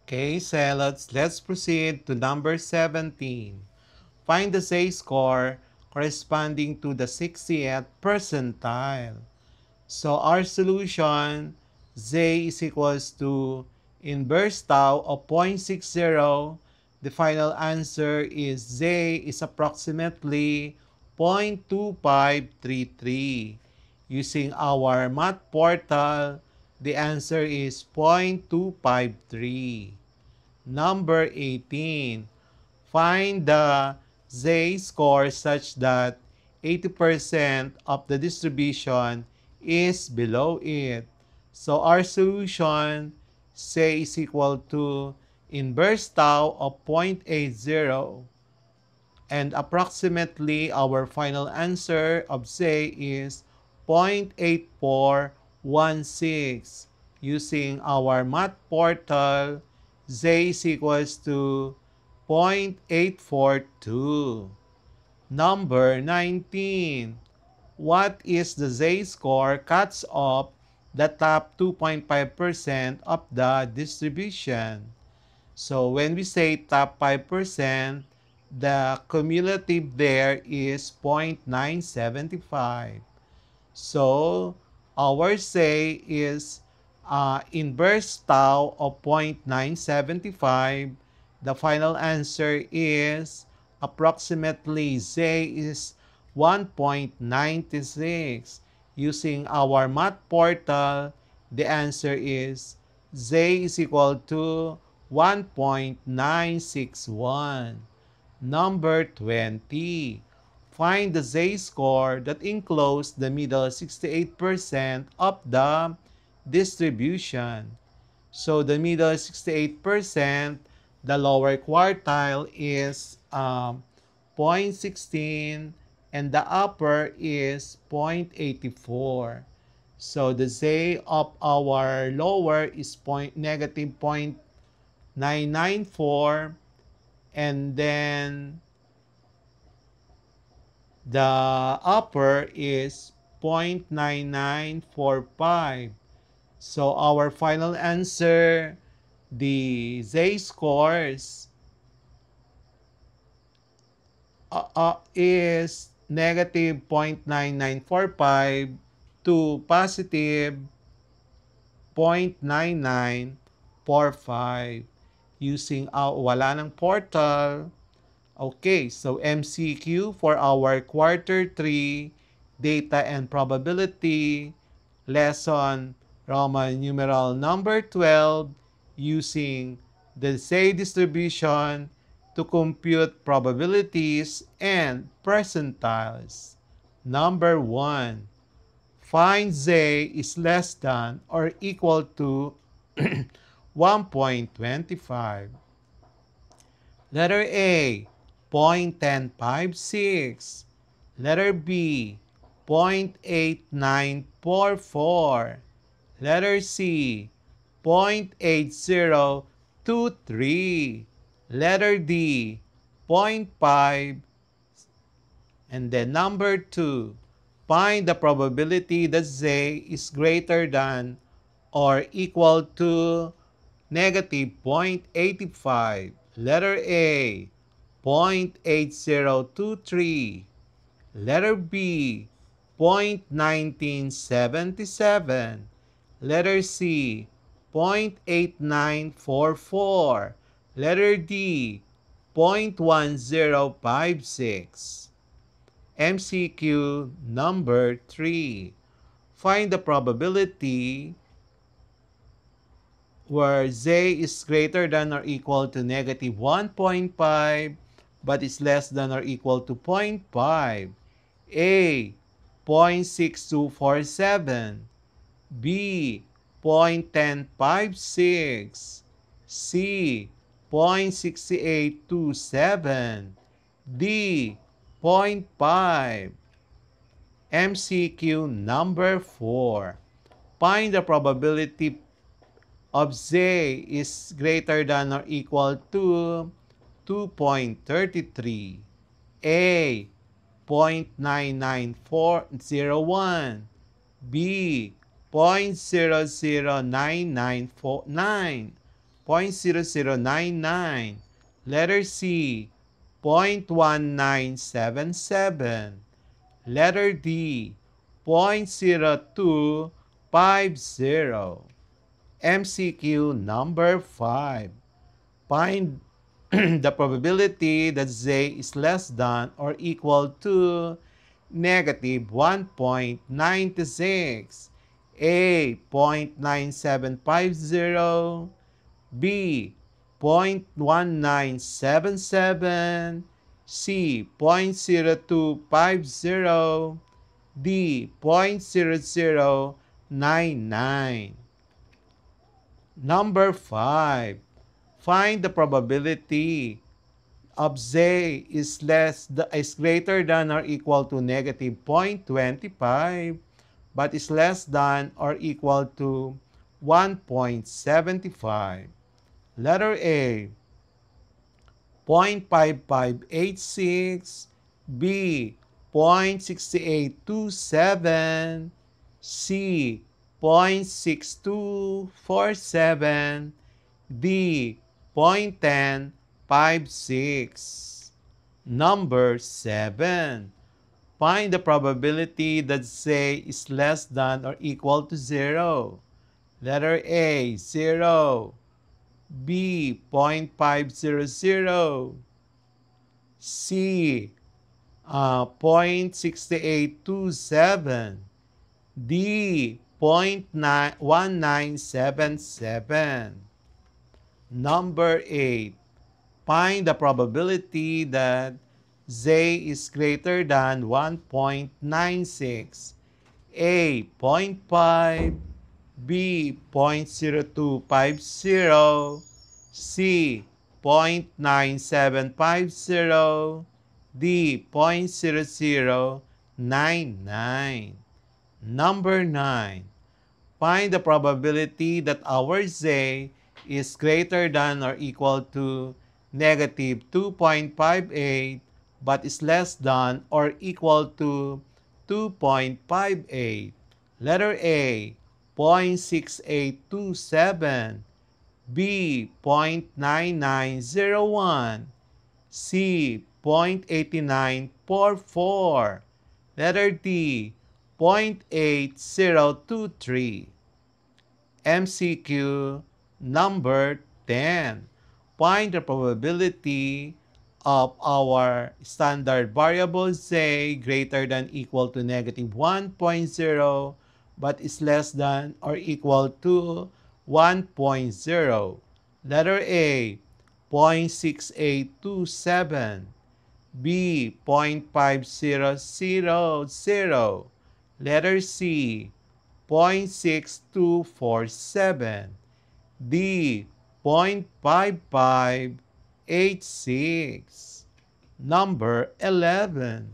Okay, so let's proceed to number 17. Find the z-score corresponding to the 60th percentile. So our solution, z is equals to inverse tau of 0.60. The final answer is z is approximately 0.2533. Using our math portal, the answer is 0.253. Number 18. Find the z-score such that 80% of the distribution is below it. So our solution, z is equal to inverse tau of 0.80, and approximately our final answer of z is 0.8416. Using our math portal, z is equals to 0.842. Number 19. What is the z-score cuts off the top 2.5% of the distribution? So when we say top 5%, the cumulative there is 0.975. So our say is inverse tau of 0.975. The final answer is approximately z is 1.96. Using our math portal, the answer is z is equal to 1.961. Number 20. Find the z-score that encloses the middle 68% of the distribution. So the middle 68%, the lower quartile is 0.16 and the upper is 0.84. So the z of our lower is negative 0.994, and then the upper is 0.9945. So our final answer, the z-scores is negative 0.9945 to positive 0.9945. Using wala ng portal. Okay, so MCQ for our quarter 3 data and probability lesson, Roman numeral number 12, using the say distribution to compute probabilities and percentiles. Number 1. Find z is less than or equal to 1.25. Letter A, 0.1056. Letter B, 0.8944. Letter C, 0.8023. Letter D, zero point 0.5. And then number 2, find the probability that z is greater than or equal to negative 0.85. Letter A, 0.8023. Letter B, 0.1977. Letter C, 0.8944. Letter D, 0.1056. MCQ number 3. Find the probability where z is greater than or equal to negative 1.5 but is less than or equal to 0.5. A, 0.6247. B, 0.1056. C, 0.6827. D, zero point 0.5. MCQ number 4. Find the probability of z is greater than or equal to 2.33. A, 0.99401. B, 0.009949. 0.0099. Letter C, 0.1977. Letter D, 0.0250. MCQ number 5. Find the probability that Z is less than or equal to negative 1.96. A, 0.9750. B, 0.1977. C, 0.0250. D, 0.0099. Number 5. Find the probability of Z is greater than or equal to negative 0.25 but is less than or equal to 1.75. Letter A, 0.5586. B, 0.6827. C, 0.6247. D, 0.1056. Number 7. Find the probability that Z is less than or equal to 0. Letter A, 0. B, 0.500. C, 0.6827. D, 0.1977. Number 8. Find the probability that Z is greater than 1.96. A, 0.5. B, 0.0250. C, 0.9750. D, 0.0099. Number 9. Find the probability that our Z is greater than or equal to negative 2.58 but is less than or equal to 2.58. Letter A, 0.6827. B, 0.9901. C, 0.8944. Letter D, 0.8023. MCQ number 10. Find the probability of our standard variable Z greater than equal to negative 1.0 but is less than or equal to 1.0. Letter A, 0.6827. B, 0.5000. Letter C, 0.6247. D, 0.5586. Number 11.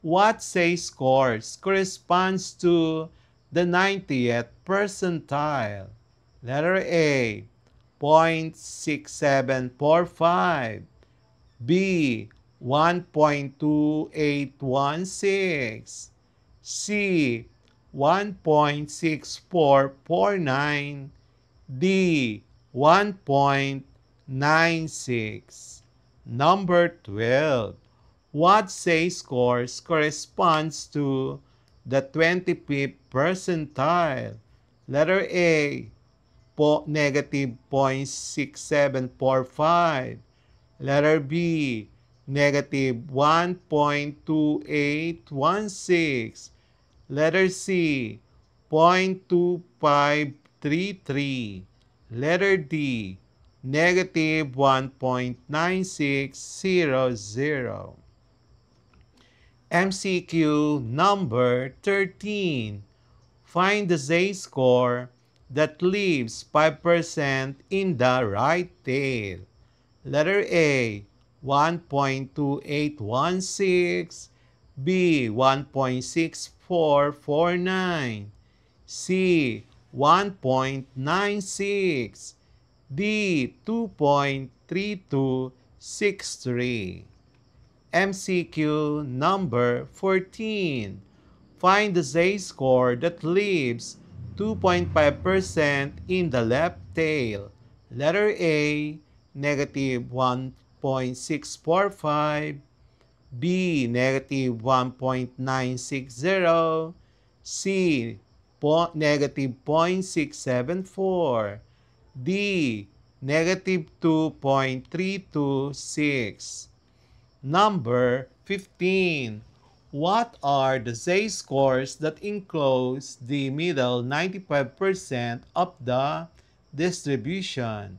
What Z scores corresponds to the 90th percentile? Letter A, 0.6745. B, 1.2816. C, 1.6449. D, 1.96. Number 12. What Z scores corresponds to the 25th percentile? Letter A, negative 0.6745. Letter B, negative 1.2816. Letter C, 0.2533. Letter D, negative 1.9600. MCQ number 13. Find the Z score that leaves 5% in the right tail. Letter A, 1.2816. B, 1.6449. C, 1.96. D, 2.3263. MCQ number 14. Find the Z score that leaves 2.5% in the left tail. Letter A, negative 1.645. B, negative 1.960. C, negative 0.674. D, negative 2.326. Number 15. What are the z-scores that enclose the middle 95% of the distribution?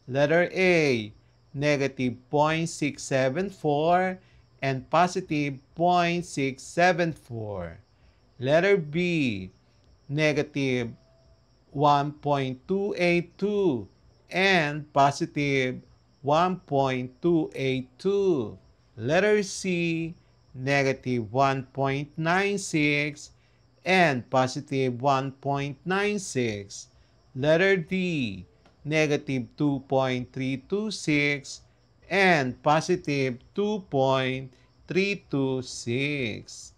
Letter A, negative 0.674 and positive 0.674. Letter B, negative 1.282 and positive 1.282. Letter C, negative 1.96 and positive 1.96. Letter D, negative 2.326 and positive 2.326.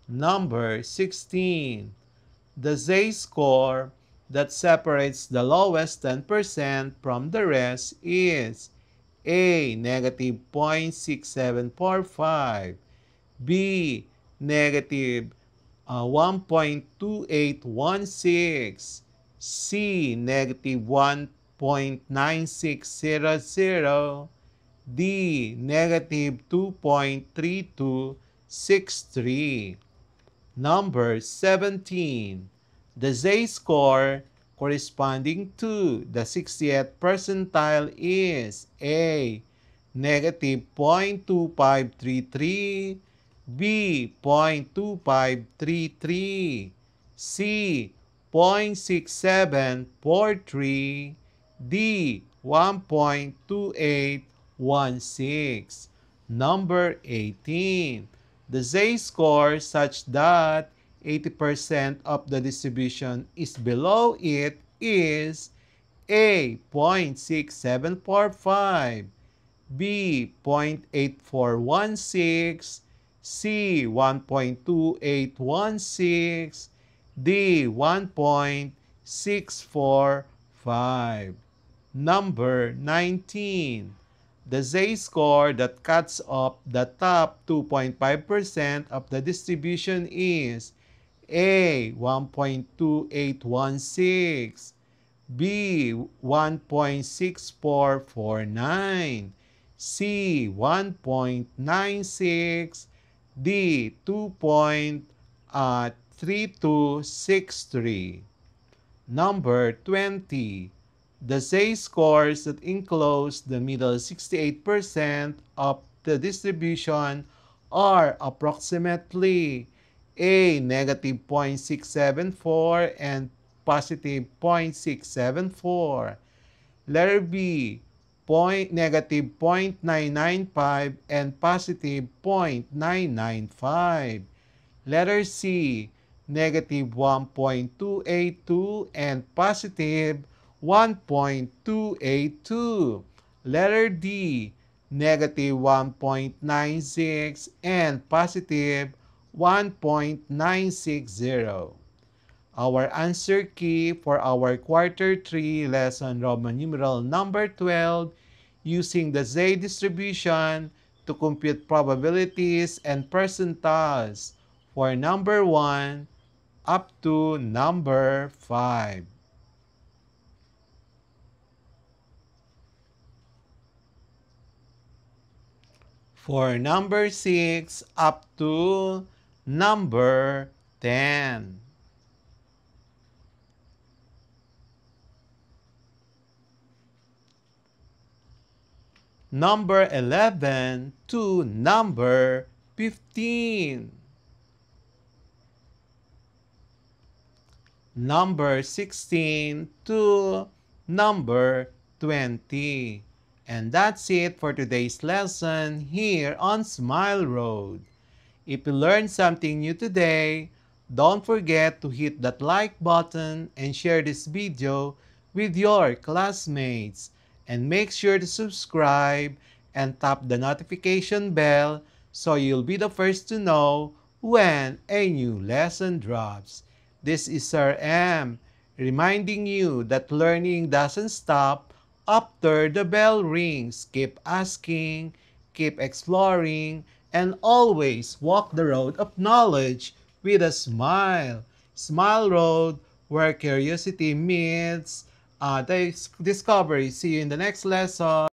Number 16. The z-score that separates the lowest 10% from the rest is A, negative 0.6745, B, negative 1.2816, C, negative 1.9600, D, negative 2.3263. Number 17. The z-score corresponding to the 60th percentile is A, negative 0.2533, B, 0.2533, C, 0.6743, D, 1.2816. Number 18. The z-score such that 80% of the distribution is below it is A, 0.6745, B, 0.8416, C, 1.2816, D, 1.645. Number 19. The z-score that cuts off the top 2.5% of the distribution is A, 1.2816, B, 1.6449, C, 1.96, D, 2.3263. Number 20. The z-scores that enclose the middle 68% of the distribution are approximately A, negative 0.674 and positive 0.674. Letter B, negative 0.995 and positive 0.995. Letter C, negative 1.282 and positive 1.282. Letter D, negative 1.96 and positive 1.960. Our answer key for our quarter 3 lesson Roman numeral number 12 using the Z distribution to compute probabilities and percentiles for number 1 up to number 5. For number 6 up to number 10. Number 11 to number 15. Number 16 to number 20. And that's it for today's lesson here on Smile Road. If you learned something new today, don't forget to hit that like button and share this video with your classmates. And make sure to subscribe and tap the notification bell so you'll be the first to know when a new lesson drops. This is Sir M, reminding you that learning doesn't stop after the bell rings. Keep asking, keep exploring, and always walk the road of knowledge with a smile. Smile Road, where curiosity meets discovery. See you in the next lesson.